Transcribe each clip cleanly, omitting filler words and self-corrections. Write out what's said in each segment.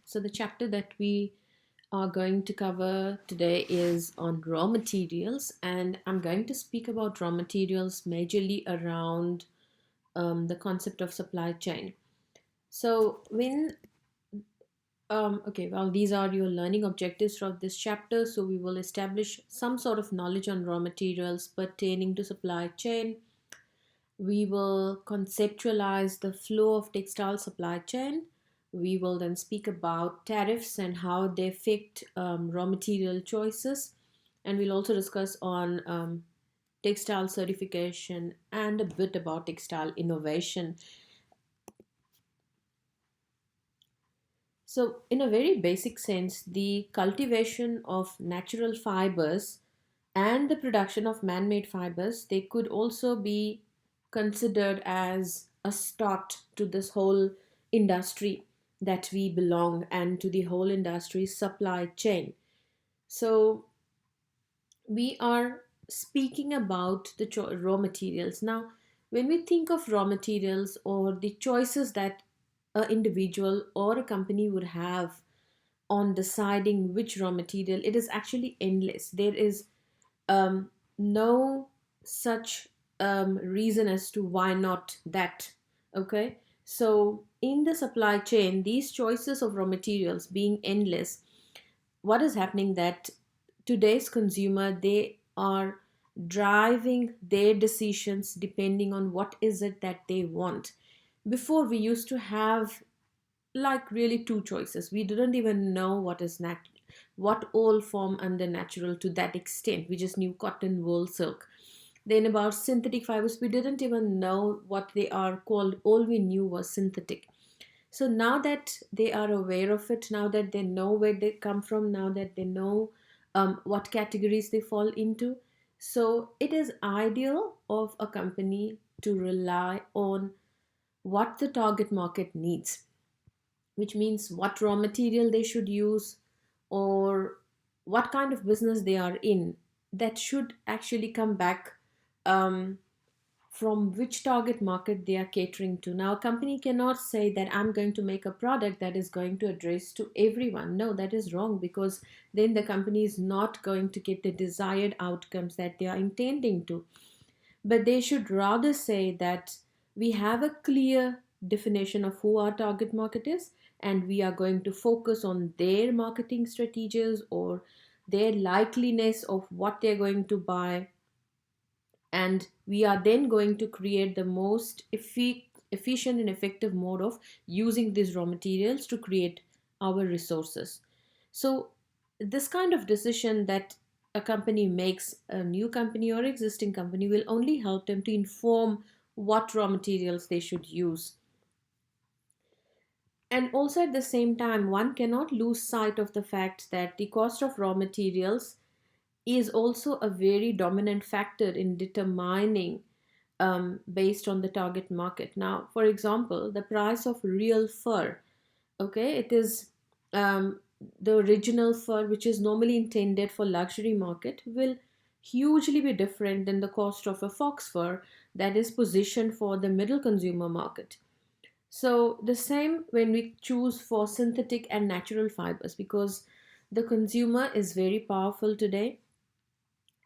So the chapter that we are going to cover today is on raw materials, and I'm going to speak about raw materials majorly around the concept of supply chain. So these are your learning objectives from this chapter. So we will establish some sort of knowledge on raw materials pertaining to supply chain. We will conceptualize the flow of textile supply chain. We will then speak about tariffs and how they affect raw material choices. And we'll also discuss on textile certification and a bit about textile innovation. So, in a very basic sense, the cultivation of natural fibers and the production of man-made fibers, they could also be considered as a start to this whole industry that we belong and to the whole industry supply chain. So we are speaking about the raw materials now. When we think of raw materials or the choices that an individual or a company would have on deciding which raw material, it is actually endless. There is no such reason as to why not that. Okay, so in the supply chain, these choices of raw materials being endless, what is happening that today's consumer, they are driving their decisions depending on what is it that they want. Before, we used to have like really two choices. We didn't even know what all form under natural to that extent. We just knew cotton, wool, silk. Then about synthetic fibers, we didn't even know what they are called. All we knew was synthetic. So now that they are aware of it, now that they know where they come from, now that they know what categories they fall into, so it is ideal of a company to rely on what the target market needs, which means what raw material they should use or what kind of business they are in. That should actually come back um, from which target market they are catering to. Now, a company cannot say that I'm going to make a product that is going to address to everyone. No, that is wrong, because then the company is not going to get the desired outcomes that they are intending to. But they should rather say that we have a clear definition of who our target market is, and we are going to focus on their marketing strategies or their likeliness of what they're going to buy, and we are then going to create the most efficient and effective mode of using these raw materials to create our resources. So this kind of decision that a company makes, a new company or existing company, will only help them to inform what raw materials they should use. And also at the same time, one cannot lose sight of the fact that the cost of raw materials is also a very dominant factor in determining, based on the target market. Now, for example, the price of real fur, okay, it is the original fur, which is normally intended for luxury market, will hugely be different than the cost of a fox fur that is positioned for the middle consumer market. So the same when we choose for synthetic and natural fibers, because the consumer is very powerful today.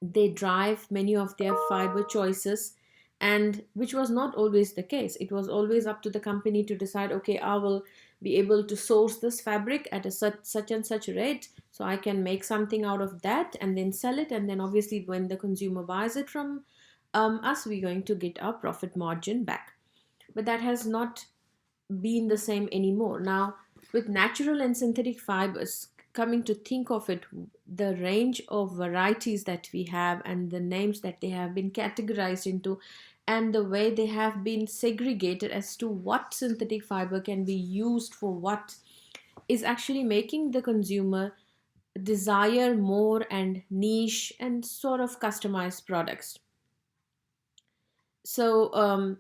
They drive many of their fiber choices, and which was not always the case. It was always up to the company to decide, okay, I will be able to source this fabric at a such and such rate, so I can make something out of that and then sell it, and then obviously when the consumer buys it from us, we're going to get our profit margin back. But that has not been the same anymore. Now, with natural and synthetic fibers, coming to think of it, the range of varieties that we have and the names that they have been categorized into, and the way they have been segregated as to what synthetic fiber can be used for what, is actually making the consumer desire more and niche and sort of customized products. So,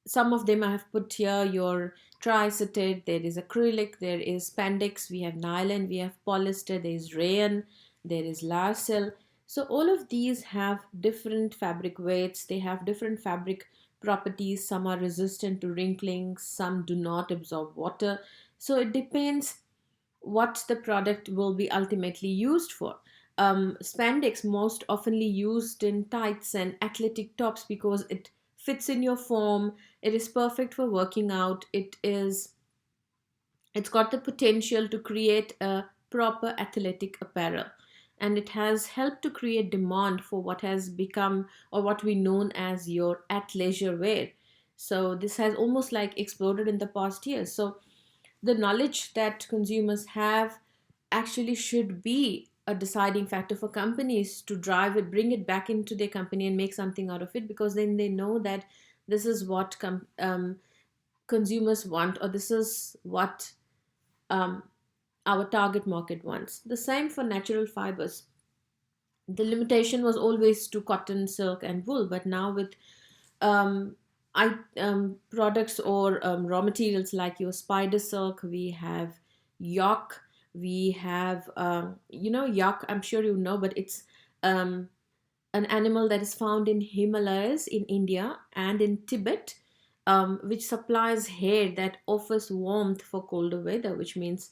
some of them I have put here: your tricetate, there is acrylic, there is spandex, we have nylon, we have polyester, there is rayon, there is lyocell. So all of these have different fabric weights, they have different fabric properties. Some are resistant to wrinkling, some do not absorb water. So it depends what the product will be ultimately used for. Spandex most oftenly used in tights and athletic tops because it fits in your form. It is perfect for working out. It's got the potential to create a proper athletic apparel, and it has helped to create demand for what has become or what we known as your athleisure wear. So this has almost like exploded in the past years. So the knowledge that consumers have actually should be a deciding factor for companies to drive it, bring it back into their company and make something out of it, because then they know that this is what consumers want, or this is what um, our target market wants. The same for natural fibers. The limitation was always to cotton, silk, and wool, but now with um, products or raw materials like your spider silk, we have yak, we have yak. I'm sure you know, but it's um, an animal that is found in Himalayas in India and in Tibet, which supplies hair that offers warmth for colder weather, which means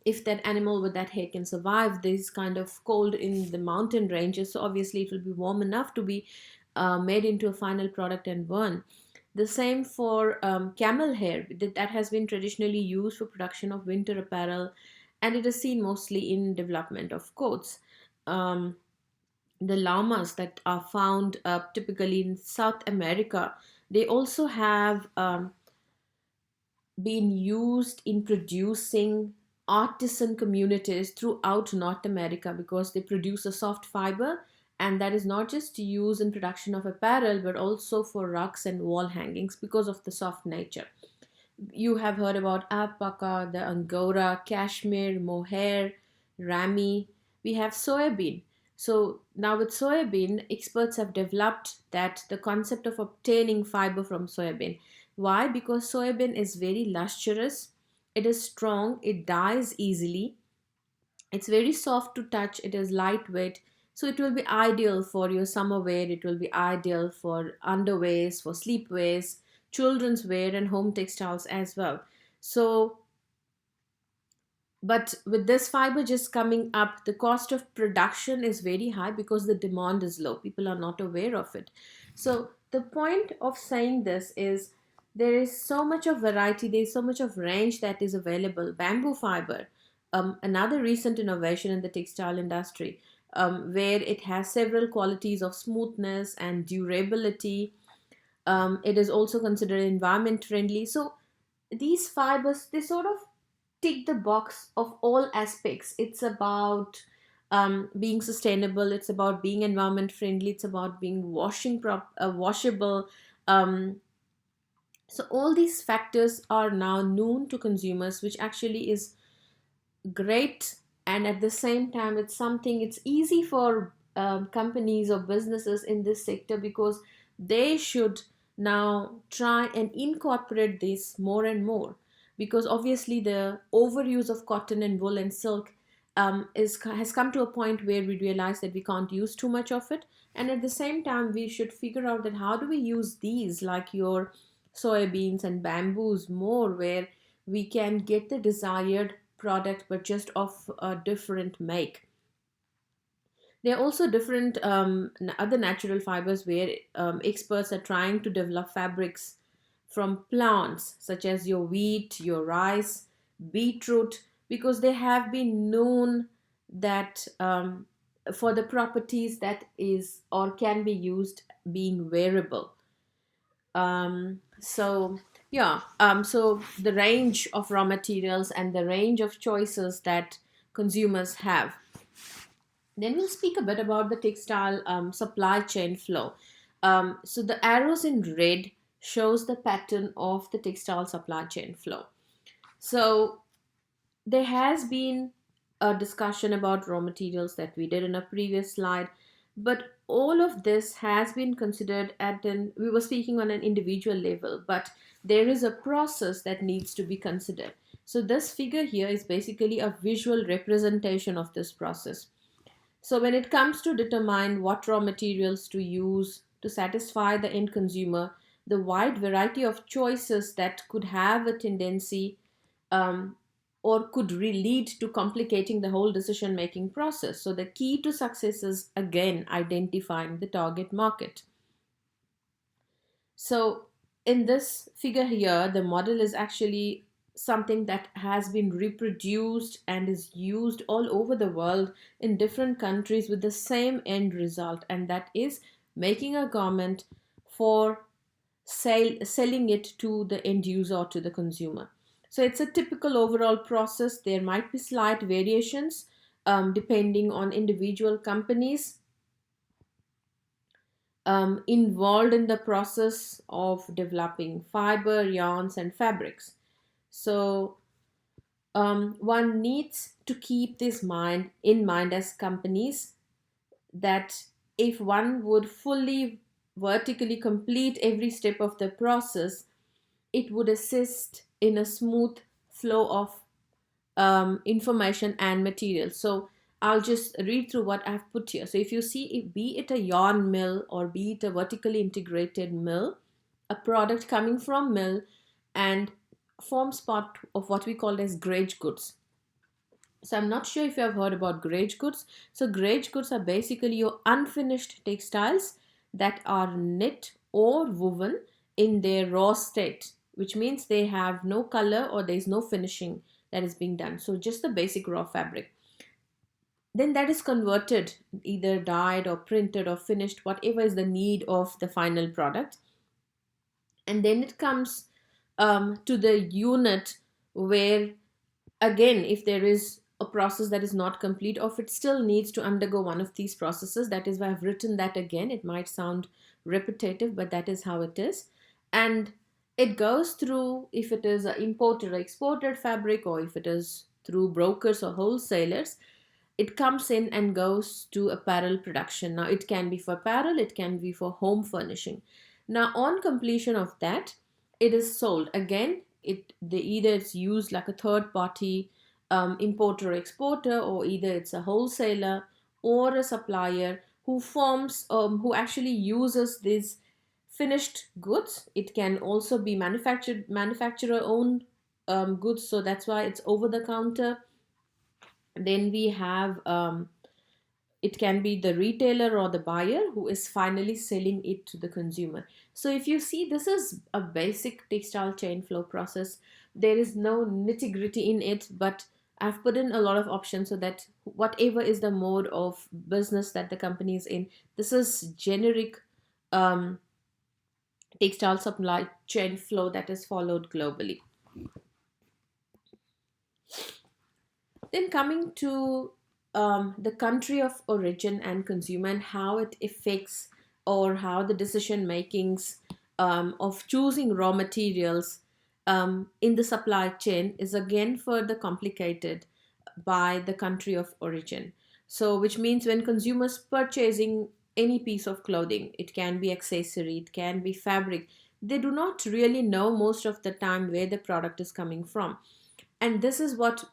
if that animal with that hair can survive this kind of cold in the mountain ranges, so obviously it will be warm enough to be made into a final product and worn. The same for camel hair that has been traditionally used for production of winter apparel, and it is seen mostly in development of coats. Um, the llamas that are found typically in South America, they also have been used in producing artisan communities throughout North America because they produce a soft fiber, and that is not just used in production of apparel but also for rugs and wall hangings because of the soft nature. You have heard about alpaca, the angora, cashmere, mohair, rami. We have soybean. So now with soybean, experts have developed that the concept of obtaining fiber from soybean. Why? Because soybean is very lustrous, it is strong, it dyes easily, it's very soft to touch, it is lightweight. So it will be ideal for your summer wear, it will be ideal for underwears, for sleepwears, children's wear, and home textiles as well. So, but with this fiber just coming up, the cost of production is very high because the demand is low. People are not aware of it. So, the point of saying this is there is so much of variety, there is so much of range that is available. Bamboo fiber, another recent innovation in the textile industry, where it has several qualities of smoothness and durability. It is also considered environment friendly. So, these fibers, they sort of tick the box of all aspects. It's about being sustainable, it's about being environment friendly, it's about being washable. um, so all these factors are now known to consumers, which actually is great. And at the same time, it's something, it's easy for companies or businesses in this sector because they should now try and incorporate this more and more, because obviously the overuse of cotton and wool and silk has come to a point where we realize that we can't use too much of it. And at the same time, we should figure out that how do we use these, like your soybeans and bamboos, more, where we can get the desired product but just of a different make. There are also different other natural fibers where experts are trying to develop fabrics from plants such as your wheat, your rice, beetroot, because they have been known that for the properties that is or can be used being wearable. So yeah, so the range of raw materials and the range of choices that consumers have. Then we'll speak a bit about the textile supply chain flow. So the arrows in red shows the pattern of the textile supply chain flow. So there has been a discussion about raw materials that we did in a previous slide, but all of this has been considered at an we were speaking on an individual level, but there is a process that needs to be considered. So this figure here is basically a visual representation of this process. So when it comes to determine what raw materials to use to satisfy the end consumer, the wide variety of choices that could have a tendency, um, or could lead to complicating the whole decision making process. So the key to success is again identifying the target market. So in this figure here, the model is actually something that has been reproduced and is used all over the world in different countries with the same end result, and that is making a garment for selling it to the end user or to the consumer. So it's a typical overall process. There might be slight variations depending on individual companies involved in the process of developing fiber, yarns, and fabrics. So one needs to keep this mind in mind as companies, that if one would fully vertically complete every step of the process, it would assist in a smooth flow of information and material. So I'll just read through what I've put here. So if you see, if, be it a yarn mill or be it a vertically integrated mill, a product coming from mill and forms part of what we call as grade goods. So I'm not sure if you have heard about grade goods. So grade goods are basically your unfinished textiles that are knit or woven in their raw state, which means they have no color or there is no finishing that is being done. So just the basic raw fabric. Then that is converted, either dyed or printed or finished, whatever is the need of the final product. And then it comes to the unit where, again, if there is a process that is not complete or if it still needs to undergo one of these processes, that is why I've written that again. It might sound repetitive, but that is how it is. And it goes through, if it is an imported or exported fabric, or if it is through brokers or wholesalers, it comes in and goes to apparel production. Now it can be for apparel, it can be for home furnishing. Now on completion of that, it is sold again. Either it's used like a third party importer or exporter, or either it's a wholesaler or a supplier who actually uses these finished goods. It can also be manufacturer owned goods, so that's why it's over the counter. Then we have it can be the retailer or the buyer who is finally selling it to the consumer. So if you see, this is a basic textile chain flow process. There is no nitty gritty in it, but I've put in a lot of options so that whatever is the mode of business that the company is in, this is generic um, textile supply chain flow that is followed globally. Then coming to the country of origin and consumer, and how it affects, or how the decision makings of choosing raw materials in the supply chain is again further complicated by the country of origin. So which means when consumers purchasing any piece of clothing, it can be accessory, it can be fabric, they do not really know most of the time where the product is coming from. And this is what,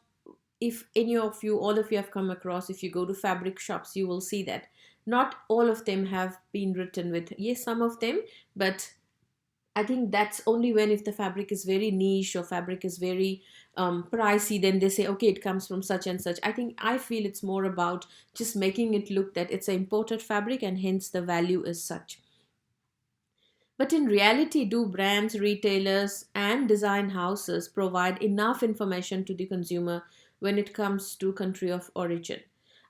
if any of you, all of you have come across, if you go to fabric shops, you will see that not all of them have been written with, yes, some of them, but I think that's only when, if the fabric is very niche or fabric is very pricey, then they say, okay, it comes from such and such. I feel it's more about just making it look that it's an imported fabric and hence the value is such. But in reality, do brands, retailers, and design houses provide enough information to the consumer when it comes to country of origin?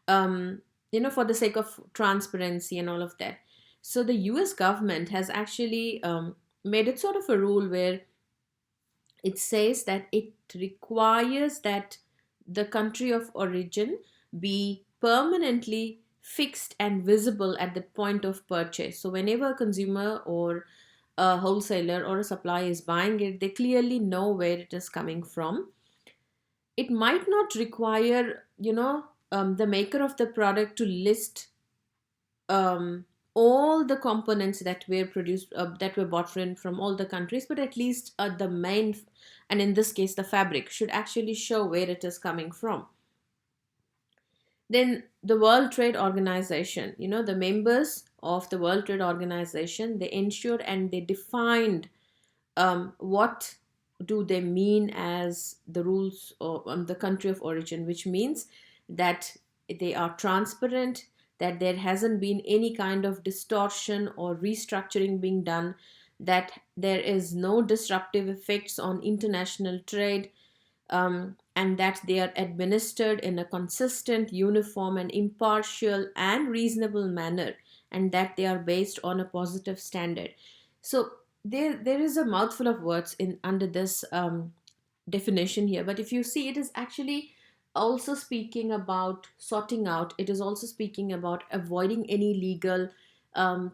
For the sake of transparency and all of that. So the US government has actually made it sort of a rule where it says that it requires that the country of origin be permanently fixed and visible at the point of purchase. So whenever a consumer or a wholesaler or a supplier is buying it, they clearly know where it is coming from. It might not require, the maker of the product to list um, all the components that were produced, that were bought from all the countries, but at least the main, and in this case the fabric, should actually show where it is coming from. Then the World Trade Organization, the members of the World Trade Organization, they ensured and they defined what do they mean as the rules of the country of origin, which means that they are transparent, that there hasn't been any kind of distortion or restructuring being done, that there is no disruptive effects on international trade, and that they are administered in a consistent, uniform, and impartial and reasonable manner, and that they are based on a positive standard. So there is a mouthful of words in under this definition here, but if you see, it is actually also speaking about sorting out. It is also speaking about avoiding any legal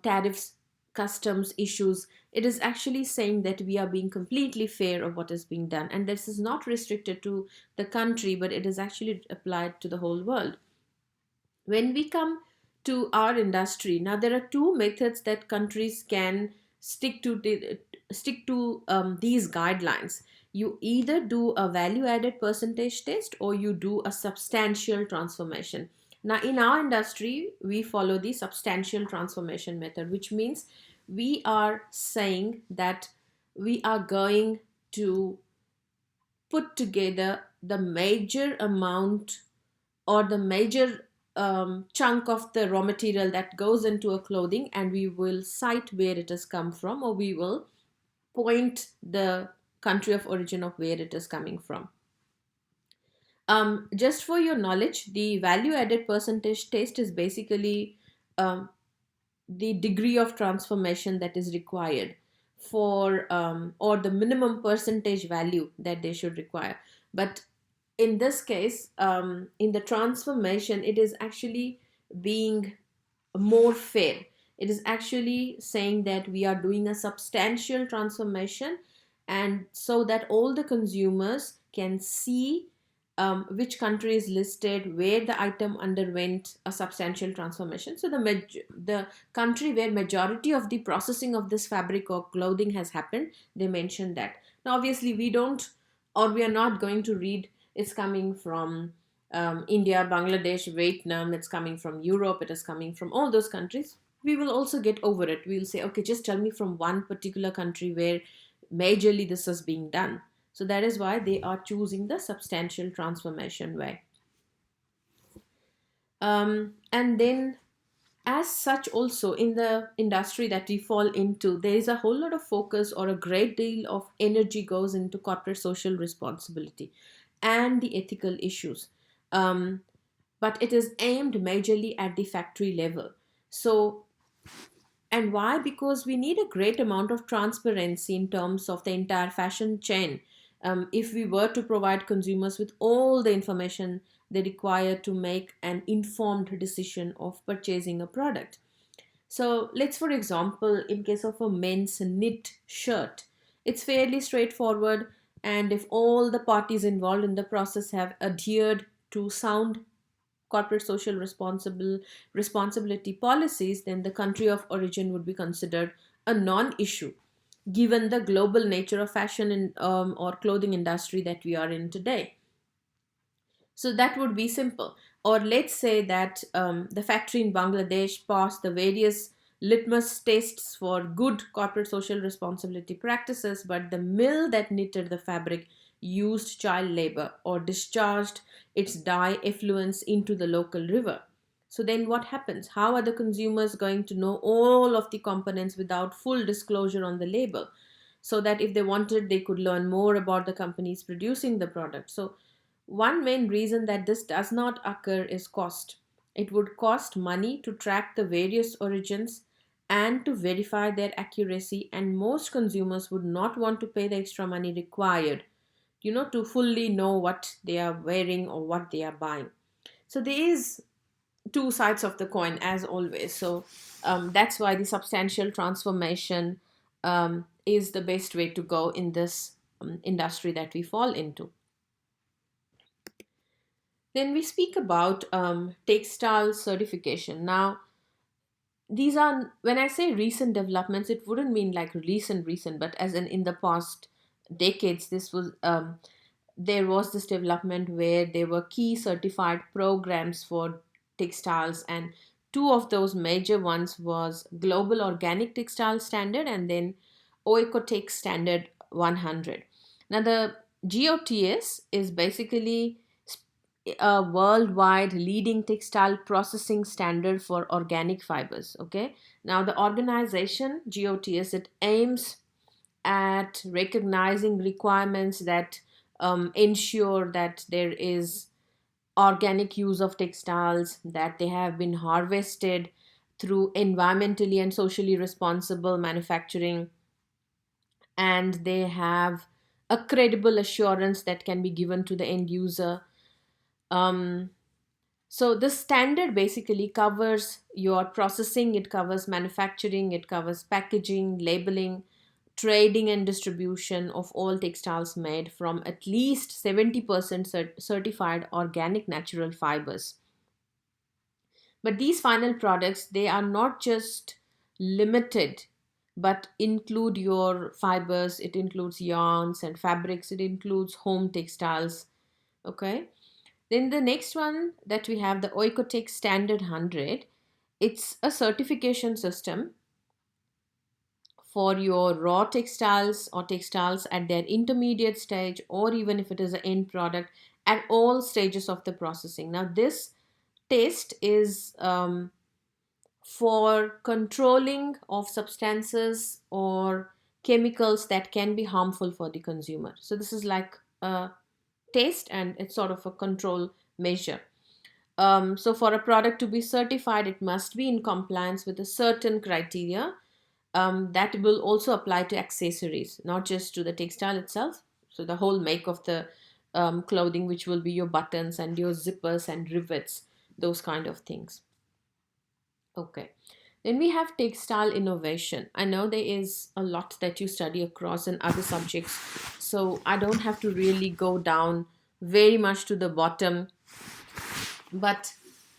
tariffs, customs issues. It is actually saying that we are being completely fair of what is being done, and this is not restricted to the country, but it is actually applied to the whole world. When we come to our industry, now there are two methods that countries can stick to these guidelines. You either do a value added percentage test, or you do a substantial transformation. Now in our industry, we follow the substantial transformation method, which means we are saying that we are going to put together the major amount, or the major chunk of the raw material that goes into a clothing, and we will cite where it has come from, or we will point the country of origin of where it is coming from. Just for your knowledge, the value added percentage test is basically um, the degree of transformation that is required for, or the minimum percentage value that they should require. But in this case, in the transformation, it is actually being more fair. It is actually saying that we are doing a substantial transformation, and so that all the consumers can see which country is listed where the item underwent a substantial transformation. So the country where majority of the processing of this fabric or clothing has happened, they mention that. Now obviously we don't, or we are not going to read it's coming from India, Bangladesh, Vietnam, it's coming from Europe, it is coming from all those countries. We will also get over it. We'll say, okay, just tell me from one particular country where majorly this is being done. So that is why they are choosing the substantial transformation way. And then, as such, also in the industry that we fall into, there is a whole lot of focus, or a great deal of energy goes into corporate social responsibility and the ethical issues. Um, but it is aimed majorly at the factory level. So, and why? Because we need a great amount of transparency in terms of the entire fashion chain. If we were to provide consumers with all the information they require to make an informed decision of purchasing a product. So, let's, for example, in case of a men's knit shirt, it's fairly straightforward. And if all the parties involved in the process have adhered to sound corporate social responsibility policies, then the country of origin would be considered a non-issue, given the global nature of fashion and or clothing industry that we are in today. So that would be simple. Or let's say that the factory in Bangladesh passed the various litmus tests for good corporate social responsibility practices, but the mill that knitted the fabric used child labor or discharged its dye effluents into the local river. So then what happens? How are the consumers going to know all of the components without full disclosure on the label? So that if they wanted, they could learn more about the companies producing the product. So one main reason that this does not occur is cost. It would cost money to track the various origins and to verify their accuracy, and most consumers would not want to pay the extra money required, to fully know what they are wearing or what they are buying. So there is two sides of the coin, as always. So that's why the substantial transformation is the best way to go in this industry that we fall into. Then we speak about textile certification. Now, these are, when I say recent developments, it wouldn't mean like recent, but as in the past decades, this was there was this development where there were key certified programs for textiles, and two of those major ones was Global Organic Textile Standard and then Oecotex Standard 100. Now, the GOTS is basically a worldwide leading textile processing standard for organic fibers. Okay. Now, the organization GOTS, it aims at recognizing requirements that ensure that there is organic use of textiles, that they have been harvested through environmentally and socially responsible manufacturing, and they have a credible assurance that can be given to the end user. Um, so the standard basically covers your processing, it covers manufacturing, it covers packaging, labeling, trading and distribution of all textiles made from at least 70% certified organic natural fibers. But these final products, they are not just limited, but include your fibers, it includes yarns and fabrics, it includes home textiles. Okay. Then the next one that we have, the Oikotex Standard 100, it's a certification system for your raw textiles or textiles at their intermediate stage, or even if it is an end product, at all stages of the processing. Now, this test is for controlling of substances or chemicals that can be harmful for the consumer. So, this is like a test and it's sort of a control measure. So, for a product to be certified, it must be in compliance with a certain criteria that will also apply to accessories, not just to the textile itself. So, the whole make of the clothing, which will be your buttons and your zippers and rivets, those kind of things. Okay. Then we have textile innovation. I know there is a lot that you study across in other subjects, so I don't have to really go down very much to the bottom. But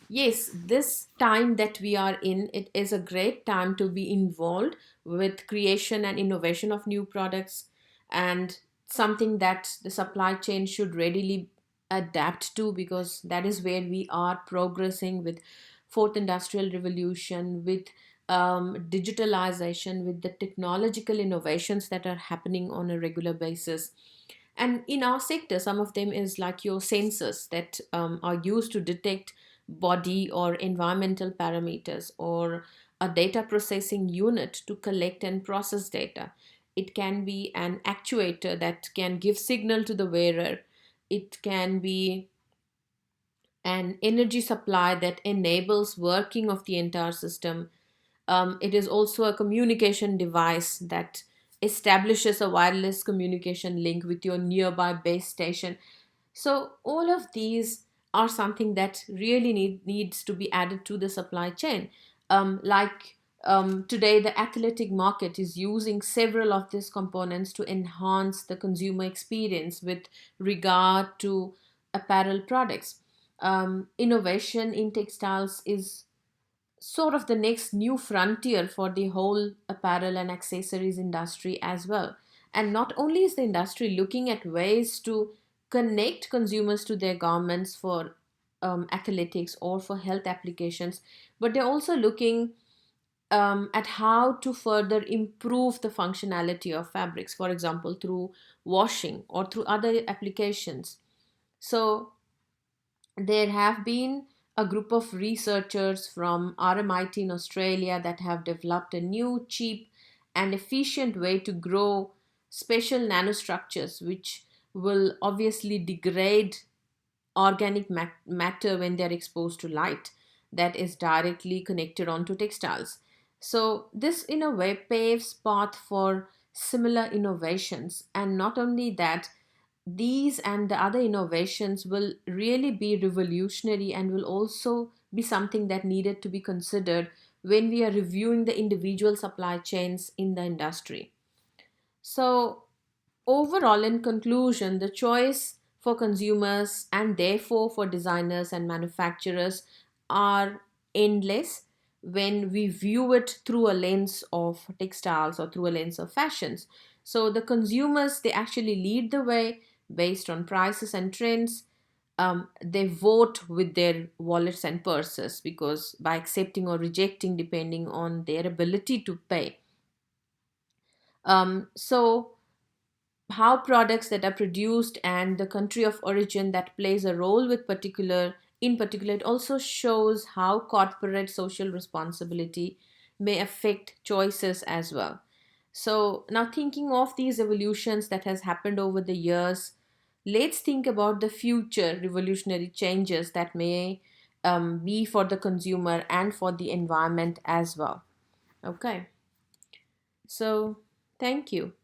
yes, this time that we are in, it is a great time to be involved with creation and innovation of new products, and something that the supply chain should readily adapt to, because that is where we are progressing with fourth industrial revolution, with digitalization, with the technological innovations that are happening on a regular basis. And in our sector, some of them is like your sensors that are used to detect body or environmental parameters, or a data processing unit to collect and process data. It can be an actuator that can give signal to the wearer. It can be an energy supply that enables working of the entire system. It is also a communication device that establishes a wireless communication link with your nearby base station. So, all of these are something that really needs to be added to the supply chain. Today, the athletic market is using several of these components to enhance the consumer experience with regard to apparel products. Innovation in textiles is sort of the next new frontier for the whole apparel and accessories industry as well. And not only is the industry looking at ways to connect consumers to their garments for athletics or for health applications, but they're also looking at how to further improve the functionality of fabrics, for example, through washing or through other applications. So, there have been a group of researchers from RMIT in Australia that have developed a new, cheap, and efficient way to grow special nanostructures, which will obviously degrade organic matter when they're exposed to light that is directly connected onto textiles. So, this in a way paves path for similar innovations, and not only that, these and the other innovations will really be revolutionary and will also be something that needed to be considered when we are reviewing the individual supply chains in the industry. So, overall, in conclusion, the choice for consumers and therefore for designers and manufacturers are endless when we view it through a lens of textiles or through a lens of fashions. So the consumers, they actually lead the way based on prices and trends. They vote with their wallets and purses, because by accepting or rejecting depending on their ability to pay. So how products that are produced and the country of origin that plays a role with particular in particular. It also shows how corporate social responsibility may affect choices as well. So now, thinking of these evolutions that has happened over the years, let's think about the future revolutionary changes that may be for the consumer and for the environment as well. Okay, so thank you.